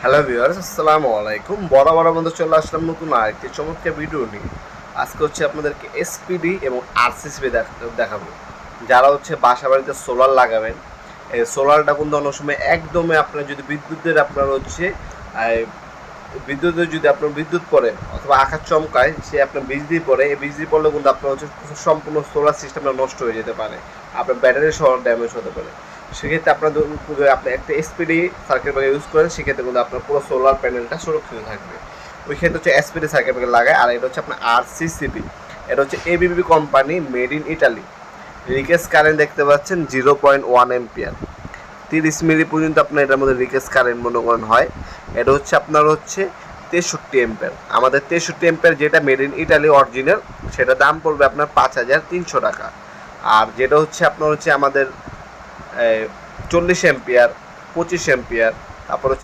Hello viewers, আসসালামু আলাইকুম। বড় বন্ধু চলে আসলাম নতুন আরেকটি চমৎকার ভিডিও নিয়ে। আজকে হচ্ছে আপনাদেরকে এসপিডি এবং আরসিসিবি দেখাবো। যারা হচ্ছে বাসা বাড়িতে সোলার লাগাবেন, এই সোলারটা কিন্তু অনেক সময় একদমই আপনার যদি বিদ্যুতের আপনার হচ্ছে বিদ্যুতের যদি আপনার বিদ্যুৎ পড়ে অথবা আকাশ চমকায়, সে আপনার বিজলি পড়ে, এই বিজলি পড়লে কিন্তু আপনার হচ্ছে সম্পূর্ণ সোলার সিস্টেমটা নষ্ট হয়ে যেতে পারে, আপনার ব্যাটারি সহ ড্যামেজ হতে পারে। সেক্ষেত্রে আপনি একটা এসপিডি সার্কিট ব্রেকার ইউজ করেন, সেক্ষেত্রে কিন্তু আপনার পুরো সোলার প্যানেলটা সুরক্ষিত থাকবে। ওই ক্ষেত্রে হচ্ছে এসপিডি সার্কিট ব্রেকার লাগায়। আর এটা হচ্ছে আপনার আরসিসিবি, এটা হচ্ছে ABB company, made in Italy. Leakage current দেখতে পাচ্ছেন 0.1 এম্পিয়ার, 30 মিলি পর্যন্ত আপনার এটার মধ্যে রিকেজ কারেন্ট মনে করেন হয়। এটা হচ্ছে আপনার হচ্ছে 63 এম্পিয়ার। আমাদের 63 এম্পিয়ার যেটা মেড ইন ইটালি অরিজিনাল, সেটা দাম পড়বে আপনার 5300 টাকা। আর যেটা হচ্ছে আপনার হচ্ছে আমাদের 40 এম্পিয়ার, 25 এম্পিয়ার, তারপর হচ্ছে